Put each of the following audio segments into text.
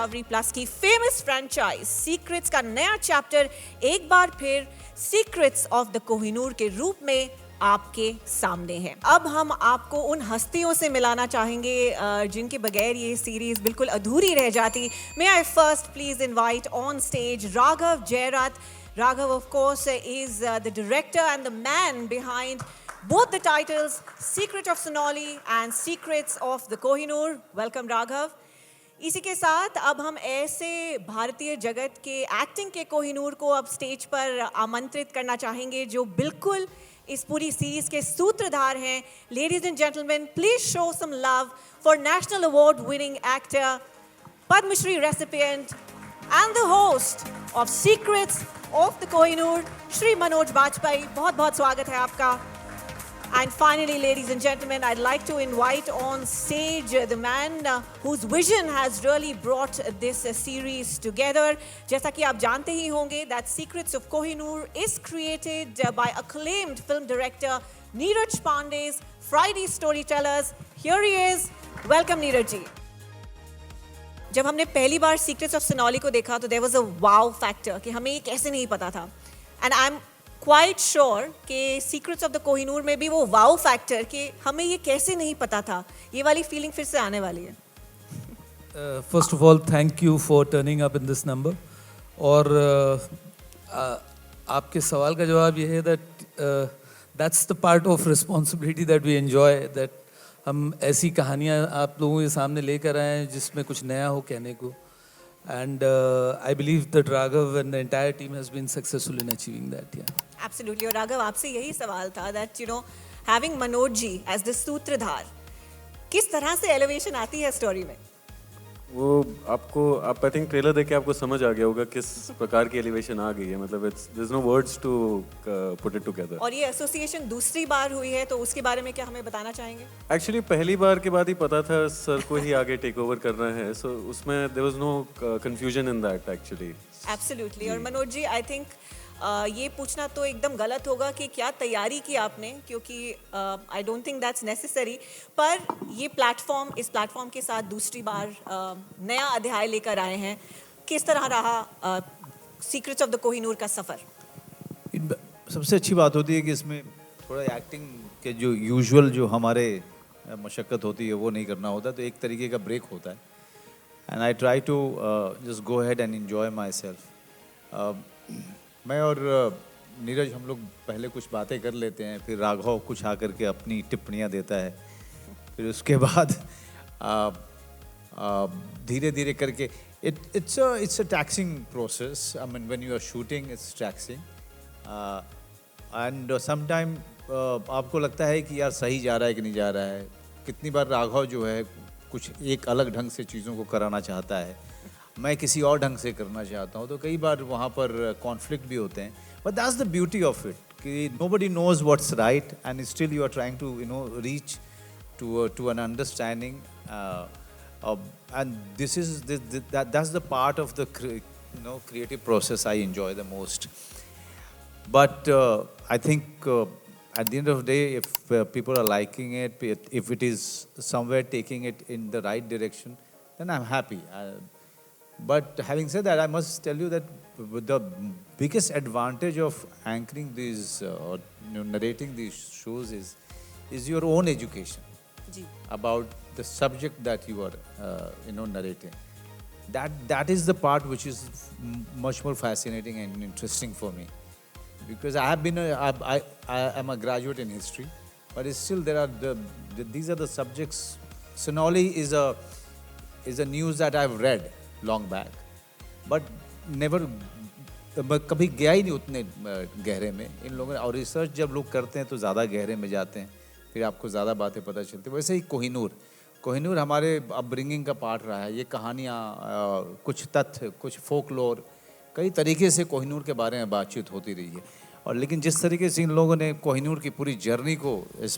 Discovery plus की famous franchise secrets का नया चैप्टर एक बार फिर सीक्रेट्स ऑफ द कोहिनूर के रूप में आपके सामने है। अब हम आपको उन हस्तियों से मिलाना चाहेंगे जिनके बगैर ये सीरीज बिल्कुल अधूरी रह जाती। May I first please invite on stage Raghav Jayrat. Raghav, of course, is the director and the man behind both the titles, Secret of Sonali and Secrets of the Kohinoor. Welcome, Raghav. इसी के साथ अब हम ऐसे भारतीय जगत के एक्टिंग के कोहिनूर को अब स्टेज पर आमंत्रित करना चाहेंगे जो बिल्कुल इस पूरी सीरीज के सूत्रधार हैं। Ladies and gentlemen, please show some love for National Award winning actor, Padma Shri recipient and the host of Secrets of the Kohinoor, Shri Manoj Bajpayee. बहुत बहुत स्वागत है आपका। And finally, ladies and gentlemen, I'd like to invite on stage the man whose vision has really brought this series together. जैसा कि आप जानते ही होंगे that Secrets of Kohinoor is created by acclaimed film director Neeraj Pandey's Friday Storytellers. Here he is. Welcome, Neeraj ji. जब हमने पहली बार secrets of Sonali को देखा तो there was a wow factor कि हमें ये कैसे नहीं पता था। And I am quite sure कि सीक्रेट्स ऑफ द कोहिनूर में भी वो वाव फैक्टर कि हमें ये कैसे नहीं पता था, ये वाली फीलिंग फिर से आने वाली है। First of all thank you for turning up in this number. और आपके सवाल का जवाब ये है that's the part of responsibility that we enjoy, that हम ऐसी कहानियाँ आप लोगों के सामने लेकर आए हैं जिसमें कुछ नया हो कहने को। And I believe that Raghav and the entire team has been successful in achieving that. Absolutely. और राघव, आपसे यही सवाल था that you know having Manoj ji as the सूत्रधार, किस तरह से एलिवेशन आती है स्टोरी में? वो आप आई थिंक ट्रेलर देख के आपको समझ आ गया होगा किस प्रकार की एलिवेशन आ गई है। मतलब it's there is no words to put it together. और ये एसोसिएशन दूसरी बार हुई है तो उसके बारे में क्या हमें बताना चाहेंगे? एक्चुअली पहली बार के बाद ही पता था सर को ही आगे टेक ओवर करना है, सो उसमें there was no confusion in that actually. Absolutely. और मनोज जी, आई थिंक ये पूछना तो एकदम गलत होगा कि क्या तैयारी की आपने, क्योंकि I don't think that's necessary, पर ये इस प्लेटफॉर्म के साथ दूसरी बार नया अध्याय लेकर आए हैं। किस तरह रहा सीक्रेट्स ऑफ द कोहिनूर का सफ़र? सबसे अच्छी बात होती है कि इसमें थोड़ा एक्टिंग के जो यूजुअल जो हमारे मशक्क़त होती है वो नहीं करना होता, तो एक तरीके का ब्रेक होता है। And I try to just go ahead and enjoy myself. मैं और नीरज हम लोग पहले कुछ बातें कर लेते हैं, फिर राघव कुछ आकर के अपनी टिप्पणियाँ देता है, फिर उसके बाद धीरे धीरे करके it's a taxing process. I mean, when you are shooting, it's taxing. And sometime आपको लगता है कि यार सही जा रहा है कि नहीं जा रहा है। कितनी बार राघव जो है कुछ एक अलग ढंग से चीज़ों को कराना चाहता है, मैं किसी और ढंग से करना चाहता हूँ, तो कई बार वहाँ पर कॉन्फ्लिक्ट भी होते हैं। But that's the beauty of it कि nobody knows what's right and still you are trying to reach to an understanding, and that's the part of the creative process I enjoy the most. But I think at the end of the day, if people are liking it, if it is somewhere taking it in the right direction, then I'm happy. But having said that, I must tell you that the biggest advantage of anchoring these or narrating these shows is your own education about the subject that you are narrating. That is the part which is much more fascinating and interesting for me, because I have been I am a graduate in history, but still there are these are the subjects. Sonali is a news that I've read long back, but never कभी गया ही नहीं उतने गहरे में इन लोगों ने। और research जब लोग करते हैं तो ज़्यादा गहरे में जाते हैं, फिर आपको ज़्यादा बातें पता चलती हैं। वैसे ही कोहिनूर हमारे अपब्रिंगिंग का पार्ट रहा है। ये कहानियाँ, कुछ तथ्य, कुछ फोकलोर, कई तरीके से कोहिनूर के बारे में बातचीत होती रही है। और लेकिन जिस तरीके से इन लोगों ने कोहिनूर की पूरी जर्नी को इस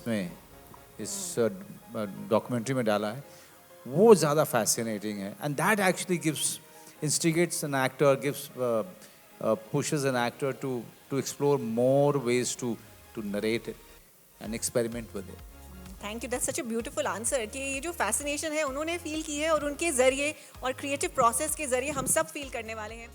डॉक्यूमेंट्री में डाला है, वो ज़्यादा फैसिनेटिंग है। And that actually instigates an actor, pushes an actor to explore more ways to narrate it and experiment with it. Thank you, that's such a beautiful answer कि ये जो फैसिनेशन है उन्होंने फील की है और उनके जरिए और क्रिएटिव प्रोसेस के जरिए हम सब फील करने वाले हैं।